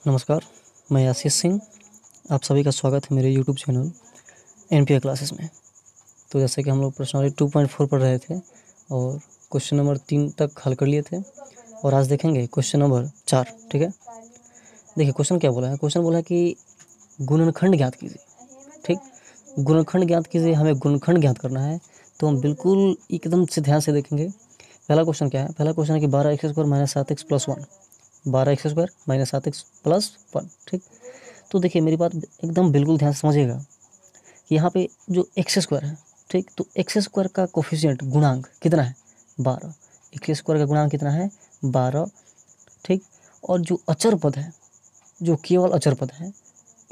नमस्कार, मैं आशीष सिंह। आप सभी का स्वागत है मेरे यूट्यूब चैनल एनपीआर क्लासेस में। तो जैसे कि हम लोग प्रश्नावली 2.4 पढ़ रहे थे और क्वेश्चन नंबर 3 तक हल कर लिए थे और आज देखेंगे क्वेश्चन नंबर 4। ठीक है, देखिए क्वेश्चन क्या बोला है। क्वेश्चन बोला है कि गुणनखंड ज्ञात कीजिए। ठीक, गुणनखंड ज्ञात कीजिए, हमें गुणनखंड ज्ञात करना है। तो हम बिल्कुल एकदम से ध्यान से देखेंगे। पहला क्वेश्चन क्या है? पहला क्वेश्चन है कि 12x² - 7x + 1। 12x² - 7x + 1। ठीक, तो देखिए मेरी बात एकदम बिल्कुल ध्यान से समझिएगा कि यहाँ पे जो x² है, ठीक, तो x² का कोफिशिएंट गुणांक कितना है? 12। x² का गुणांक कितना है? 12। ठीक, और जो अचर पद है, जो केवल अचर पद है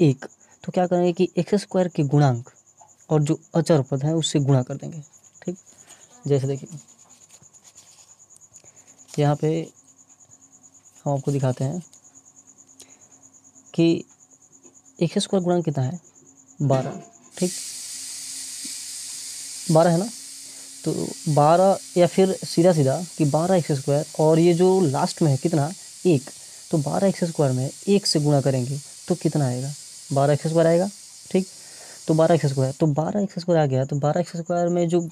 1, तो क्या करेंगे कि x² के गुणांक और जो अचर पद है उससे गुणा कर देंगे। ठीक, जैसे देखिए यहाँ पे हम आपको दिखाते हैं कि x² गुणांक कितना है? 12। ठीक, 12 है ना? तो 12 या फिर सीधा सीधा कि 12x² और ये जो लास्ट में है कितना? 1। तो 12x² में 1 से गुणा करेंगे तो कितना आएगा? 12x² आएगा। ठीक, तो 12x², तो 12x² आ गया। तो 12x² में जो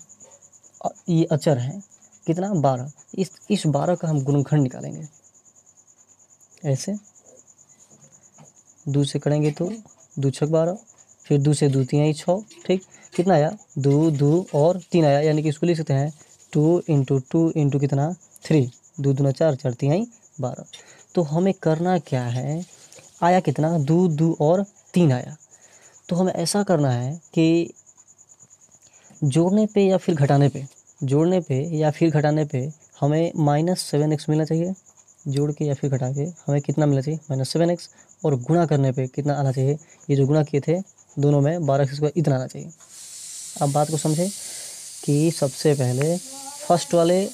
ये अचर है कितना? 12। इस 12 का हम गुणनखंड निकालेंगे। ऐसे 2 से करेंगे तो 2 छक 12, फिर 2 से 2 तिहाई 6। ठीक, कितना आया? 2 2 और 3 आया, यानी कि इसको लिख सकते हैं 2 × 2 × कितना? 3। 2 दूना 4, 4 तिहाई 12। तो हमें करना क्या है? आया कितना? 2 2 और 3 आया। तो हमें ऐसा करना है कि जोड़ने पे या फिर घटाने पे, जोड़ने पे या फिर घटाने पे हमें -7x मिलना चाहिए। जोड़ के या फिर घटा के हमें कितना मिलना चाहिए? -7x। और गुणा करने पे कितना आना चाहिए? ये जो गुणा किए थे दोनों में 12x² इतना आना चाहिए। अब बात को समझे कि सबसे पहले फर्स्ट वाले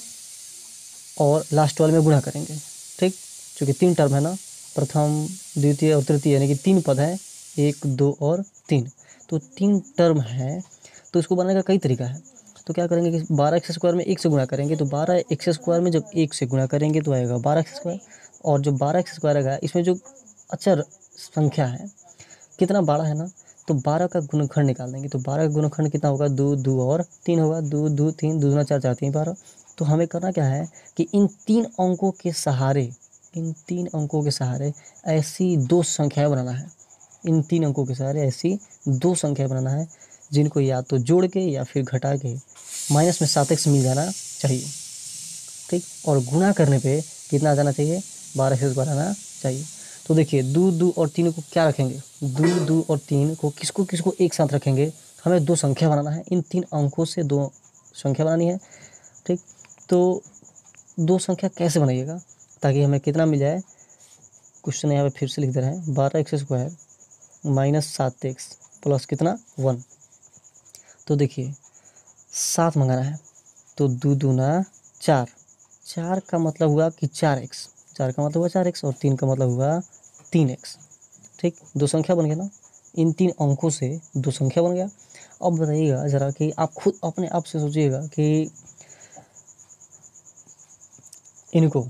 और लास्ट वाले में गुणा करेंगे। ठीक, चूँकि 3 टर्म है ना, प्रथम द्वितीय और तृतीय, यानी कि 3 पद हैं, 1 2 और 3। तो 3 टर्म है, तो इसको बनाने का कई तरीका है। तो क्या करेंगे कि 12x² में 1 से गुणा करेंगे, तो 12x² में जब 1 से गुणा करेंगे तो आएगा 12x²। और जो 12x² आएगा इसमें जो अचर संख्या है कितना? 12 है ना, तो 12 का गुणनखंड निकाल देंगे। तो 12 का गुणनखंड कितना होगा? 2 2 और 3 होगा। 2 2 3, 2 दूना 4, 4 3 12। तो हमें करना क्या है कि इन 3 अंकों के सहारे, इन 3 अंकों के सहारे ऐसी 2 संख्याएं बनाना है। इन 3 अंकों के सहारे ऐसी 2 संख्याएं बनाना है जिनको या तो जोड़ के या फिर घटा के माइनस में 7x मिल जाना चाहिए। ठीक, और गुणा करने पे कितना आ जाना चाहिए? 12x² आना चाहिए। तो देखिए 2 2 और 3 को क्या रखेंगे? 2 2 और 3 को किसको किसको एक साथ रखेंगे? हमें 2 संख्या बनाना है। इन 3 अंकों से 2 संख्या बनानी है। ठीक, तो 2 संख्या कैसे बनाइएगा ताकि हमें कितना मिल जाए? क्वेश्चन यहाँ पे फिर से लिख दे रहे हैं, 12x² - 7x प्लस कितना? 1। तो देखिए 7 मंगाना है, तो 2 दूना 4, 4 का मतलब हुआ कि 4x, 4 का मतलब हुआ 4x और 3 का मतलब हुआ 3x। ठीक, 2 संख्या बन गया ना, इन 3 अंकों से 2 संख्या बन गया। अब बताइएगा ज़रा कि आप खुद अपने आप से सोचिएगा कि इनको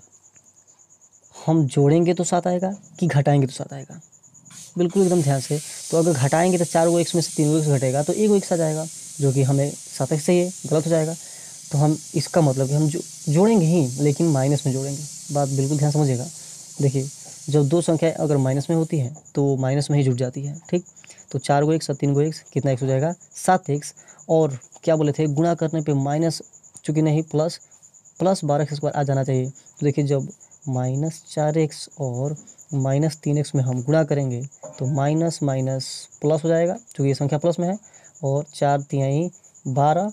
हम जोड़ेंगे तो 7 आएगा कि घटाएंगे तो 7 आएगा? बिल्कुल एकदम ध्यान से। तो अगर घटाएंगे तो 4 x में से 3 x घटेगा तो 1 x आ जाएगा, जो कि हमें 7x चाहिए, गलत हो जाएगा। तो हम इसका मतलब कि हम जोड़ेंगे ही, लेकिन माइनस में जोड़ेंगे। बात बिल्कुल ध्यान समझिएगा। देखिए जब 2 संख्या अगर माइनस में होती है तो माइनस में ही जुड़ जाती है। ठीक, तो 4 x और 3 x कितना x हो जाएगा? 7x। और क्या बोले थे? गुणा करने पे माइनस, चूँकि नहीं प्लस 12x² आ जाना चाहिए। तो देखिए जब -4x और -3x में हम गुणा करेंगे तो माइनस माइनस प्लस हो जाएगा, क्योंकि ये संख्या प्लस में है। और 4 तिहाई 12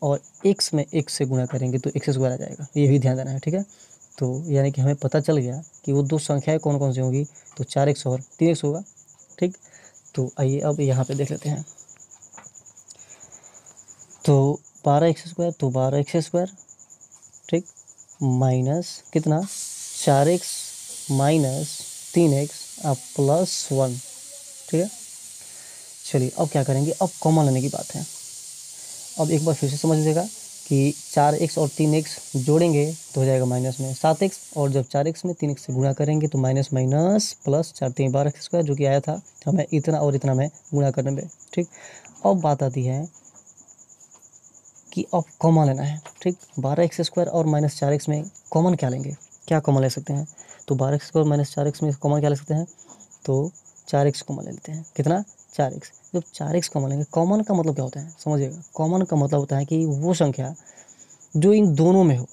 और x में 1 से गुणा करेंगे तो x² आ जाएगा। ये भी ध्यान देना है। ठीक है, तो यानी कि हमें पता चल गया कि वो 2 संख्याएं कौन कौन सी होंगी। तो 4x और 3x होगा। ठीक, तो आइए अब यहाँ पे देख लेते हैं। तो 12x², तो 12x², ठीक, माइनस कितना? 4x - 3x plus 1। ठीक है, चलिए अब क्या करेंगे? अब कॉमन लेने की बात है। अब एक बार फिर से समझ लीजिएगा कि 4x और 3x जोड़ेंगे तो हो जाएगा माइनस में 7x, और जब 4x में 3x से गुणा करेंगे तो माइनस माइनस प्लस 4 3 12x², जो कि आया था हमें इतना और इतना में गुणा करने में। ठीक, अब बात आती है कि अब कॉमन लेना है। ठीक, 12x² और माइनस 4x में कॉमन क्या लेंगे, क्या कॉमन ले सकते हैं? तो 12x² और माइनस 4x में कॉमन क्या ले सकते हैं? तो 4x कॉमन ले लेते हैं। कितना? 4x। जब 4x कॉमन लेंगे, कॉमन का मतलब क्या होता है समझिएगा, कॉमन का मतलब होता है कि वो संख्या जो इन दोनों में हो,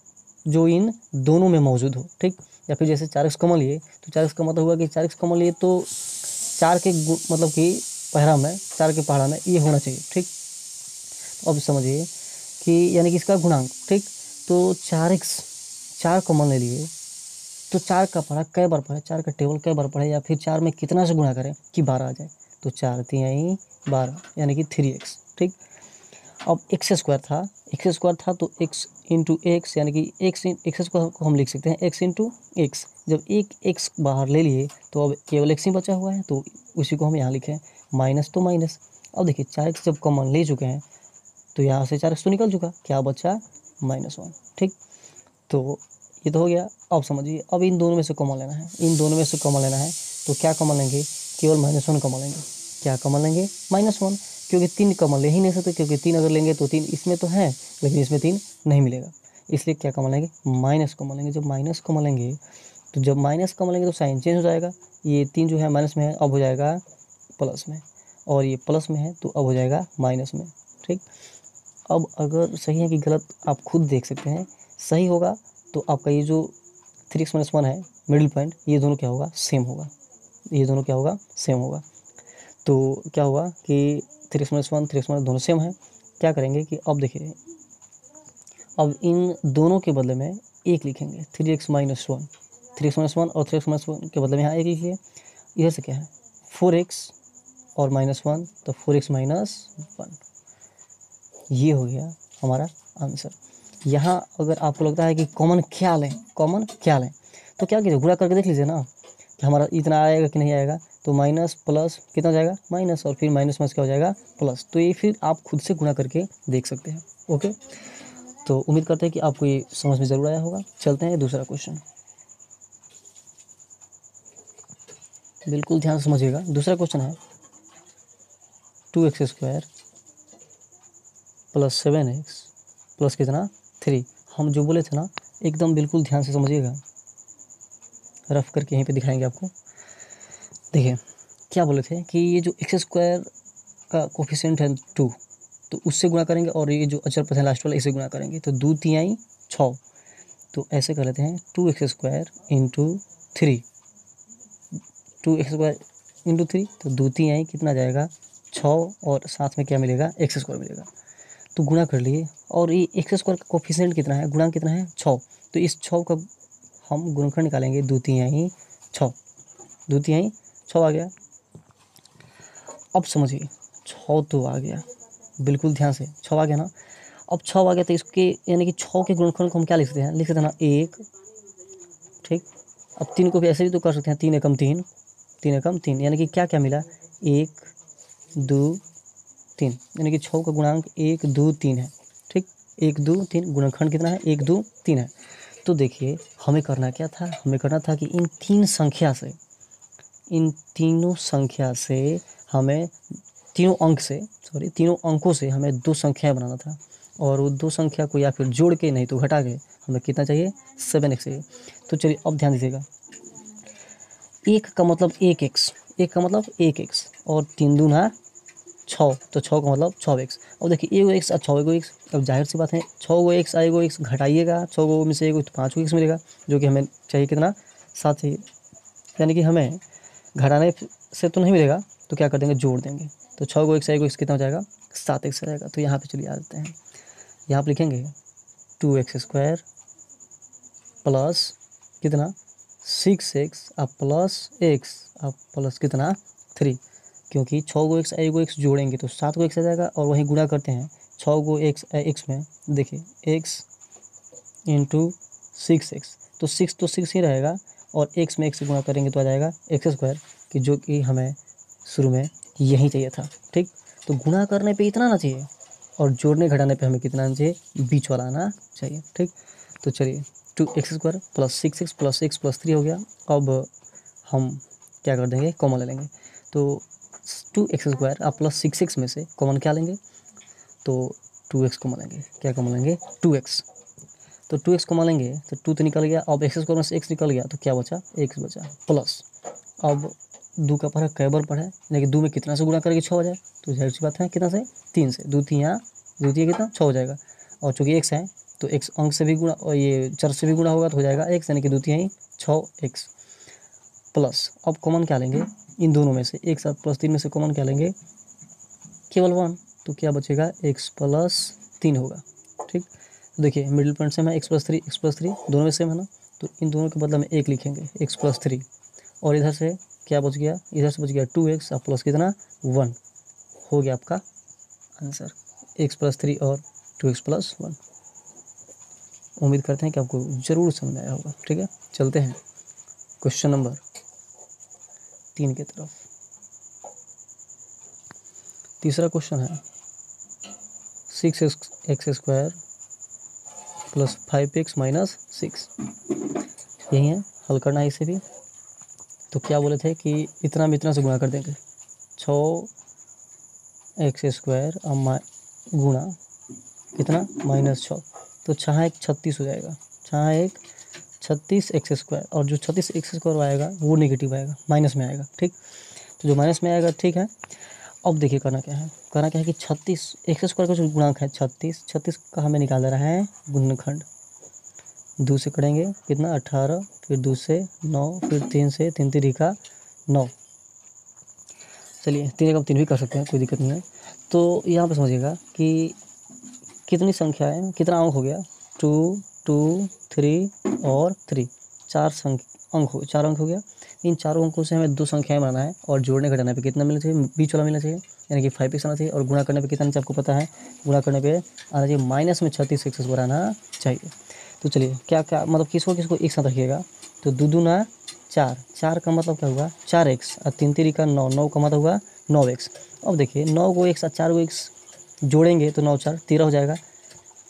जो इन दोनों में मौजूद हो। ठीक, या फिर जैसे 4x कॉमन लिए तो 4x का मतलब हुआ कि 4x कॉमन लिए तो 4 के मतलब कि पहला में 4 के पहाड़ा में ये होना चाहिए। ठीक, अब समझिए कि यानी कि इसका गुणांक। ठीक, तो 4x 4 कॉमन ले लिए तो 4 का पढ़ा कई बार पढ़े, 4 का टेबल कई बार पढ़े, या फिर 4 में कितना से गुणा करें कि 12 आ जाए। तो 4 3 12 यानी कि 3x। ठीक, अब x² था तो x इंटू एक्स यानी कि x² को हम लिख सकते हैं x इंटू एक्स। जब एक x बाहर ले लिए तो अब केवल x ही बचा हुआ है, तो उसी को हम यहाँ लिखें, माइनस तो माइनस। अब देखिए 4x जब कॉमन ले चुके हैं तो यहाँ से 4x तो निकल चुका, क्या बचा? -1। ठीक, तो ये तो हो गया। अब समझिए, अब इन दोनों में से कॉमन लेना है, इन दोनों में से कॉमन लेना है तो क्या कॉमन लेंगे? केवल -1 कॉमन लेंगे। क्या कॉमन लेंगे? -1, क्योंकि 3 कॉमन ले ही नहीं सकते, क्योंकि 3 अगर लेंगे तो 3 इसमें तो है लेकिन इसमें 3 नहीं मिलेगा, इसलिए क्या कॉमन लेंगे? माइनस कॉमन लेंगे। जब माइनस कॉमन लेंगे तो जब माइनस कॉमन लेंगे तो साइन चेंज हो जाएगा, ये 3 जो है माइनस में है अब हो जाएगा प्लस में, और ये प्लस में है तो अब हो जाएगा माइनस में। ठीक, अब अगर सही है कि गलत आप खुद देख सकते हैं, सही होगा तो आपका ये जो 3x - 1 है मिडिल पॉइंट, ये दोनों क्या होगा? सेम होगा, ये दोनों क्या होगा? सेम होगा। तो क्या होगा कि 3x - 1 3x - 1 दोनों सेम है। क्या करेंगे कि अब देखिए, अब इन दोनों के बदले में एक लिखेंगे, 3x - 1, 3x - 1 और 3x - 1 के बदले में यहाँ एक लिखिए। इधर से क्या है? 4x और -1, तो 4x - 1, ये हो गया हमारा आंसर। यहाँ अगर आपको लगता है कि कॉमन क्या लें, कॉमन क्या लें, तो क्या कीजिए, गुणा करके देख लीजिए ना कि हमारा इतना आएगा कि नहीं आएगा। तो माइनस प्लस कितना जाएगा? माइनस, और फिर माइनस क्या हो जाएगा? प्लस। तो ये फिर आप खुद से गुणा करके देख सकते हैं। ओके, तो उम्मीद करते हैं कि आपको ये समझ में ज़रूर आया होगा। चलते हैं दूसरा क्वेश्चन, बिल्कुल ध्यान से समझिएगा। दूसरा क्वेश्चन है 2x² + 7x प्लस कितना? 3। हम जो बोले थे ना, एकदम बिल्कुल ध्यान से समझिएगा, रफ करके यहीं पे दिखाएंगे आपको। देखिए क्या बोले थे कि ये जो x² का कोफिशिएंट है 2, तो उससे गुणा करेंगे, और ये जो अचर पद है लास्ट वाला इसे गुणा करेंगे, तो 2 3 6। तो ऐसे कर लेते हैं 2x² × 3, 2x² × 3, तो 2 3 कितना जाएगा? 6, और साथ में क्या मिलेगा? x² मिलेगा। तो गुणा कर लिए, और ये x² का कोफिशिएंट कितना है, गुणांक कितना है? 6। तो इस 6 का हम गुणनखंड निकालेंगे, 2 3 6, 2 3 6 आ गया। अब समझिए 6 तो आ गया, बिल्कुल ध्यान से, 6 आ गया ना। अब 6 आ गया तो इसके यानी कि 6 के गुणनखंड को हम क्या लिख सकते हैं? लिख सकते हैं ना 1। ठीक, अब 3 को भी ऐसे भी तो कर सकते हैं, 3 एकम 3, 3 एकम 3, यानी कि क्या क्या मिला? 1 2 3, यानी कि 6 का गुणांक 1 2 3 है। ठीक, 1 2 3, गुणनखंड कितना है? 1 2 3 है। तो देखिए हमें करना क्या था, हमें करना था कि इन तीनों संख्या से हमें तीनों अंकों से हमें 2 संख्याएं बनाना था, और वो 2 संख्या को या फिर जोड़ के नहीं तो घटा के हमें कितना चाहिए? 7x चाहिए। तो चलिए अब ध्यान दीजिएगा, 1 का मतलब 1x, 1 का मतलब 1x, और 3 दूना 6, तो 6 का मतलब 6x। अब देखिए एगो x और 6 x, अब जाहिर सी बात है 6 x आएगो x घटाइएगा, 6 में से एगो तो 5 x मिलेगा, जो कि हमें चाहिए कितना? 7 चाहिए, यानी कि हमें घटाने से तो नहीं मिलेगा, तो क्या कर देंगे? जोड़ देंगे। तो 6 x आएगो x कितना हो जाएगा? 7x आ जाएगा। तो यहाँ पे चलिए आ जाते हैं, यहाँ पर लिखेंगे 2x² प्लस कितना? 6x अब प्लस x अब प्लस कितना? 3, क्योंकि 6 x आएगो x जोड़ेंगे तो 7 x आ जाएगा, और वहीं गुणा करते हैं 6 x में, देखिए x × 6x, तो 6 तो 6 ही रहेगा, और x में x से गुणा करेंगे तो आ जाएगा x², कि जो कि हमें शुरू में यही चाहिए था। ठीक, तो गुणा करने पे इतना ना चाहिए, और जोड़ने घटाने पे हमें कितना आना चाहिए, बीच वाला आना चाहिए। ठीक, तो चलिए 2x² plus 6x plus x plus 3 हो गया। अब हम क्या कर देंगे, कॉमन ले लेंगे। तो 2x² आप प्लस 6x में से कॉमन क्या लेंगे, तो 2x कॉमन लेंगे। क्या कॉमन लेंगे, 2x। तो 2x कॉमन लेंगे तो 2 तो निकल गया। अब x² में से x निकल गया तो क्या बचा, x बचा प्लस। अब 2 का पढ़ा कई बार पढ़ा है, लेकिन 2 में कितना से गुणा करके 6 हो जाए, तो जाहिर सी बात है कितना से, 3 से। 2 3 द्वितीय कितना 6 हो जाएगा। और चूंकि x है तो x अंक से भी गुणा और ये चर से भी गुणा होगा तो हो जाएगा x, यानी कि द्वितीय ही 6x प्लस। अब कॉमन क्या लेंगे इन दोनों में से, एक साथ प्लस 3 में से कॉमन क्या लेंगे, केवल 1। तो क्या बचेगा, x प्लस 3 होगा। ठीक, तो देखिए मिडिल पॉइंट सेम है, x प्लस 3 दोनों में सेम है ना, तो इन दोनों के बदले में 1 लिखेंगे, x प्लस 3। और इधर से क्या बच गया, इधर से बच गया 2x और प्लस कितना 1, हो गया आपका आंसर, x प्लस 3 और 2x प्लस 1। उम्मीद करते हैं कि आपको ज़रूर समझ आया होगा। ठीक है, चलते हैं क्वेश्चन नंबर 3 की तरफ। तीसरा क्वेश्चन है 6x² प्लस 5x माइनस 6, यही है, हल करना है इसे भी। तो क्या बोले थे कि इतना में इतना से गुणा कर देंगे, 6x² गुणा कितना -6, तो 6 1 36 हो जाएगा, 6 1 36x²। और जो 36x² आएगा वो नेगेटिव आएगा, माइनस में आएगा। ठीक, तो जो माइनस में आएगा, ठीक है। अब देखिए करना क्या है, कि 36x² का जो गुणांक है 36 का हमें निकाल रहा है गुणनखंड। 2 से करेंगे कितना 18, फिर 2 से 9, फिर 3 से 3 3 का 9। चलिए 3 का 3 भी कर सकते हैं, कोई दिक्कत नहीं है। तो यहाँ पे समझिएगा कि कितनी संख्या है, कितना अंक हो गया, 2 2 3 और 3, 4 अंक हो गया। इन चारों अंकों से हमें 2 संख्याएं बनाना है और जोड़ने घटाने पे कितना मिलना चाहिए, बीच वाला मिलना चाहिए, यानी कि 5x आना चाहिए। और गुणा करने पे कितना आना चाहिए आपको पता है, गुणा करने पे आना चाहिए माइनस में 36x² आना चाहिए। तो चलिए क्या क्या मतलब किसको किसको एक साथ रखिएगा, तो 2 दूना 4, 4 का मतलब क्या हुआ 4x, और 3 3 का 9, 9 का मतलब हुआ 9x। अब देखिए 9 को एक साथ 4 को x जोड़ेंगे तो 9 4 13 हो जाएगा,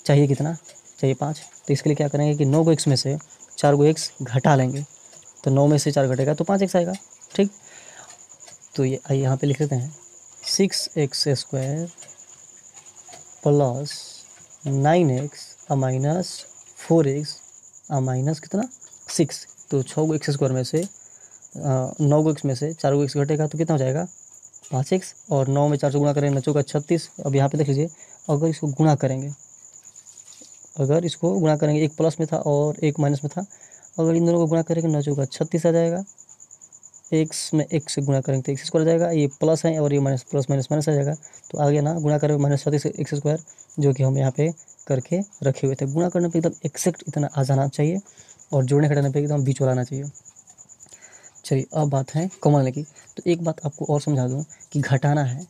चाहिए कितना, चाहिए 5। तो इसके लिए क्या करेंगे कि 9 को x में से 4 को x घटा लेंगे, तो 9 में से 4 घटेगा तो 5x आएगा। ठीक, तो ये आइए यहाँ पे लिख लेते हैं 6x² plus 9x minus 4x minus कितना 6। तो 6 को x² में से 9 को x में से 4 को x घटेगा तो कितना हो जाएगा 5x, और 9 में 4 से गुणा करेंगे 9 चौका 36। अब यहाँ पे देख लीजिए, अगर इसको गुणा करेंगे, एक प्लस में था और एक माइनस में था, अगर इन दोनों को गुणा करेंगे 9 चौका 36 आ जाएगा। x में x से गुणा करेंगे तो x² आ जाएगा, ये प्लस है और ये माइनस, प्लस माइनस माइनस आ जाएगा। तो आ गया ना, गुणा करेंगे -36 x², जो कि हम यहाँ पे करके रखे हुए थे। गुणा करने पे एकदम एक्जैक्ट इतना आ जाना चाहिए और जोड़ने घटाने पे एकदम बीच वाला आना चाहिए। चलिए अब बात है कॉमन लेने की। तो एक बात आपको और समझा दूँ कि घटाना है,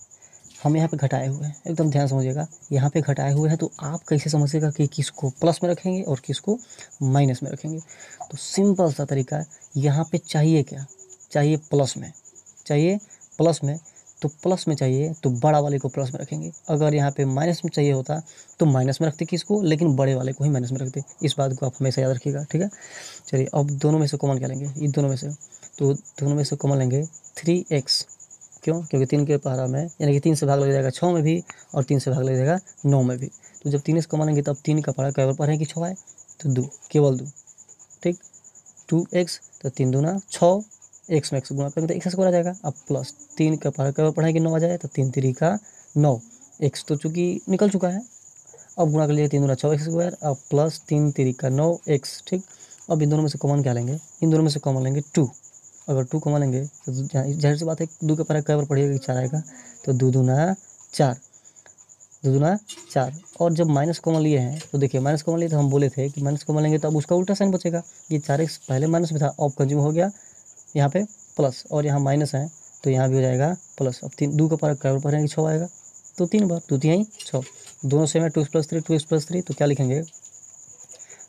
हम यहाँ पे घटाए हुए हैं, एकदम ध्यान समझिएगा, यहाँ पे घटाए हुए हैं। तो आप कैसे समझिएगा कि किसको प्लस में रखेंगे और किसको माइनस में रखेंगे। तो सिंपल सा तरीका है, यहाँ पे चाहिए क्या, चाहिए प्लस में, तो प्लस में चाहिए तो बड़ा वाले को प्लस में रखेंगे। अगर यहाँ पे माइनस में चाहिए होता तो माइनस में रखते किसको, लेकिन बड़े वाले को ही माइनस में रखते। इस बात को आप हमेशा याद रखिएगा। ठीक है, चलिए अब दोनों में से कॉमन क्या लेंगे, इन दोनों में से, तो दोनों में से कॉमन लेंगे 3x। क्यों, क्योंकि 3 के पहाड़ा में, यानी कि 3 से भाग लग जाएगा 6 में भी, और 3 से भाग लग जाएगा 9 में भी। तो जब 3 से कॉमन लेंगे तब 3 का पहाड़ा कई बार है कि 6 है, तो 2, केवल 2। ठीक, 2x, तो 3 दूना 6, x में x गुणा करेंगे तो x² आ जाएगा। अब प्लस 3 का पहाड़ा कई बार पढ़ा है कि 9 आ जाए, तो 3 3 का 9, x तो चूँकि निकल चुका है। अब गुणा कर लीजिए 3 दूना 6x², अब प्लस 3 3 का 9x। ठीक, अब इन दोनों में से कॉमन क्या लेंगे, इन दोनों में से कॉमन लेंगे 2। अगर 2 कॉमन लेंगे तो जाहिर सी बात है 2 के पहले कई बार पढ़िएगा कि 4 आएगा, तो 2 दूना 4। और जब माइनस कॉमन लिए हैं तो देखिए, माइनस कॉमन लिए तो हम बोले थे कि माइनस कॉमन लेंगे तो अब उसका उल्टा साइन बचेगा। ये 4x पहले माइनस में था, अब कंज्यूम हो गया यहाँ पे प्लस, और यहाँ माइनस है तो यहाँ भी हो जाएगा प्लस। अब 2 का पावर कई बार पढ़ेंगे 6 आएगा, तो 3 बार, 2 3 6, दोनों सेम है 2x + 3। तो क्या लिखेंगे,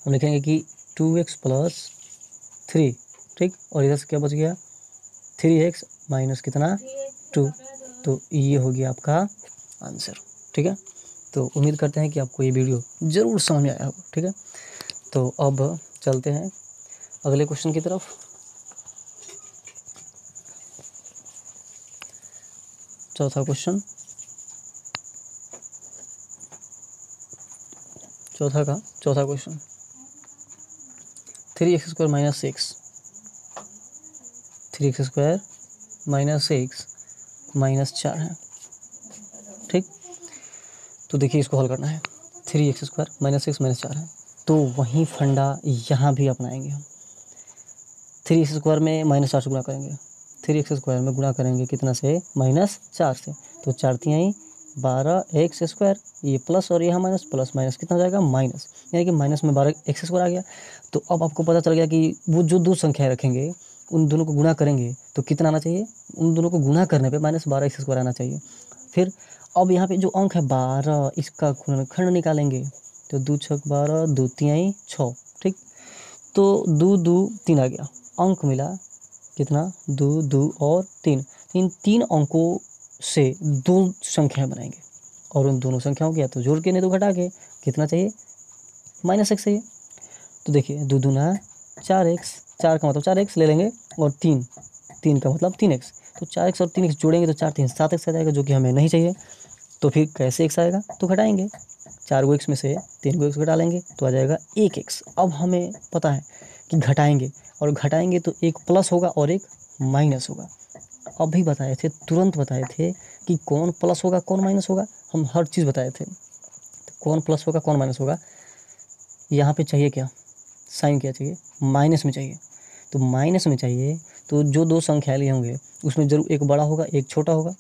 हम लिखेंगे कि 2x + 3। ठीक, और इधर से क्या बच गया 3x माइनस कितना 2। तो ये हो गया आपका आंसर। ठीक है, तो उम्मीद करते हैं कि आपको ये वीडियो ज़रूर समझ में आया होगा। ठीक है, तो अब चलते हैं अगले क्वेश्चन की तरफ। चौथा क्वेश्चन, चौथा क्वेश्चन 3x² - 6, 3x² - 6 - 4 है। ठीक, तो देखिए इसको हल करना है। 3x² - 6 - 4 है, तो वही फंडा यहाँ भी अपनाएंगे हम। 3x² में -4 से गुणा करेंगे, 3x² में गुणा करेंगे कितना से, -4 से, तो 4 तिहाई 12x², ये प्लस और यहाँ माइनस, प्लस माइनस कितना हो जाएगा, माइनस, यानी कि माइनस में 12x² आ गया। तो अब आपको पता चल गया कि वो जो दो संख्याएं रखेंगे उन दोनों को गुणा करेंगे तो कितना आना चाहिए, उन दोनों को गुणा करने पे -12x² आना चाहिए। फिर अब यहाँ पे जो अंक है 12, इसका गुणनखंड निकालेंगे, तो 2 छक 12, 2 तिहाई 6। ठीक, तो 2 2 3 आ गया, अंक मिला कितना, 2 2 और 3। इन 3 अंकों से दो संख्याएं बनाएंगे और उन दोनों संख्याओं को या तो जोड़ के नहीं तो घटा के कितना चाहिए, -1 चाहिए। तो देखिए 2 दूना 4x, 4 का मतलब 4x ले लेंगे और 3 का मतलब 3x, तो 4x और 3x जोड़ेंगे तो 4 3 7x आ जाएगा, जो कि हमें नहीं चाहिए। तो फिर कैसे x आएगा, तो घटाएंगे, 4 को x में से 3 को x घटा लेंगे तो आ जाएगा 1x। अब हमें पता है कि घटाएंगे, और घटाएंगे तो एक प्लस होगा और एक माइनस होगा। अभी बताए थे, तुरंत बताए थे कि कौन प्लस होगा कौन माइनस होगा, हम हर चीज़ बताए थे। तो कौन प्लस होगा कौन माइनस होगा, यहाँ पे चाहिए क्या, साइन क्या चाहिए, माइनस में चाहिए। तो माइनस में चाहिए तो जो दो संख्याएं लिए होंगे उसमें जरूर एक बड़ा होगा एक छोटा होगा,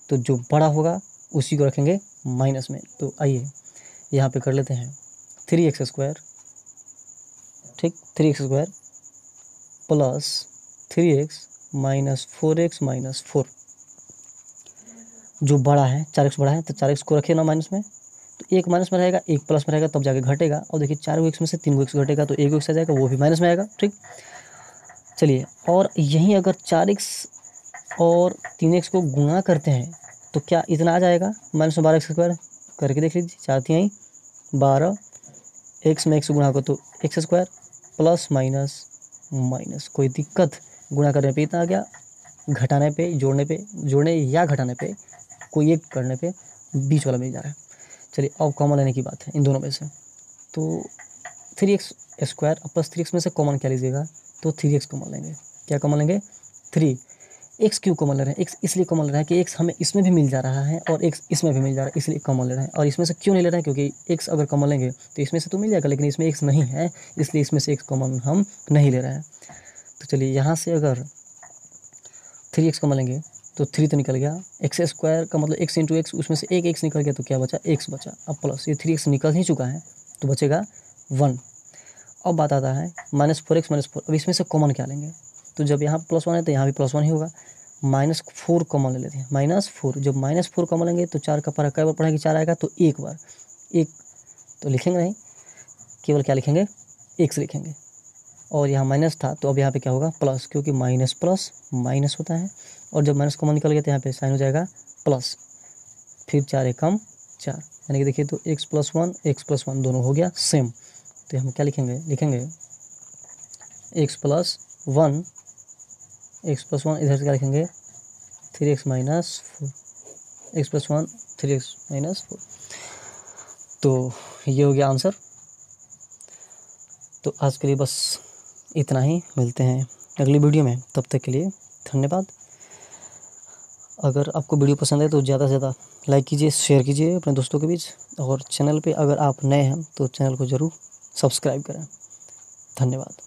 तो जो बड़ा होगा उसी को रखेंगे माइनस में। तो आइए यहाँ पे कर लेते हैं 3x², ठीक, 3x² प्लस 3x - 4x - 4, जो बड़ा है 4x बड़ा है तो 4x को रखिए ना माइनस में, तो एक माइनस में रहेगा एक प्लस में रहेगा, तब जाके घटेगा। और देखिए 4 को x में से 3 को x घटेगा तो 1 x आ जाएगा, वो भी माइनस में आएगा। ठीक, चलिए, और यहीं अगर 4x और 3x को गुणा करते हैं तो क्या इतना आ जाएगा, -12x² करके देख लीजिए, 4 तिहाई 12, x में x गुणा को तो x² प्लस माइनस माइनस, कोई दिक्कत, गुणा करने पे इतना आ गया, घटाने पे जोड़ने या घटाने पे कोई एक करने पे बीच वाला मिल जा रहा है। चलिए अब कॉमन लेने की बात है इन दोनों में से, तो 3x² प्लस 3x में से कॉमन क्या लीजिएगा, तो 3x कॉमन लेंगे। क्या कॉमन लेंगे, 3। x क्यों कॉमन ले रहे हैं, x इसलिए कॉमन ले रहे हैं कि x हमें इसमें भी मिल जा रहा है और x इसमें भी मिल जा रहा है, इसलिए कॉमन ले रहे हैं। और इसमें से क्यों नहीं ले रहे हैं, क्योंकि x अगर कॉमन लेंगे तो इसमें से तो मिल जाएगा, लेकिन इसमें x नहीं है, इसलिए इसमें से x कॉमन हम नहीं ले रहे हैं। तो चलिए यहाँ से अगर 3x कॉमन लेंगे तो 3 तो निकल गया, x² का मतलब x × x, उसमें से एक x निकल गया तो क्या बचा, x बचा। अब प्लस ये 3x निकल ही चुका है तो बचेगा 1। अब बात आता है -4x - 4, अब इसमें से कॉमन क्या लेंगे, तो जब यहाँ +1 है तो यहाँ भी +1 ही होगा, -4 कॉमन ले लेते हैं, -4। जब -4 कॉमन लेंगे तो 4 का पारा कई बार पढ़ेंगे, 4 आएगा तो एक बार, एक तो लिखेंगे नहीं, केवल क्या लिखेंगे, x लिखेंगे। और यहाँ माइनस था तो अब यहाँ पे क्या होगा, प्लस, क्योंकि माइनस प्लस माइनस होता है, और जब माइनस कॉमन निकल गया तो यहाँ पे साइन हो जाएगा प्लस, फिर 4 एकम 4, यानी कि देखिए तो x + 1 दोनों हो गया सेम। तो हम क्या लिखेंगे, x + 1 इधर से क्या लिखेंगे, 3x - 4, x + 1 3x - 4। तो ये हो गया आंसर। तो आज के लिए बस इतना ही, मिलते हैं अगली वीडियो में, तब तक के लिए धन्यवाद। अगर आपको वीडियो पसंद है तो ज़्यादा से ज़्यादा लाइक कीजिए, शेयर कीजिए अपने दोस्तों के बीच, और चैनल पे अगर आप नए हैं तो चैनल को ज़रूर सब्सक्राइब करें। धन्यवाद।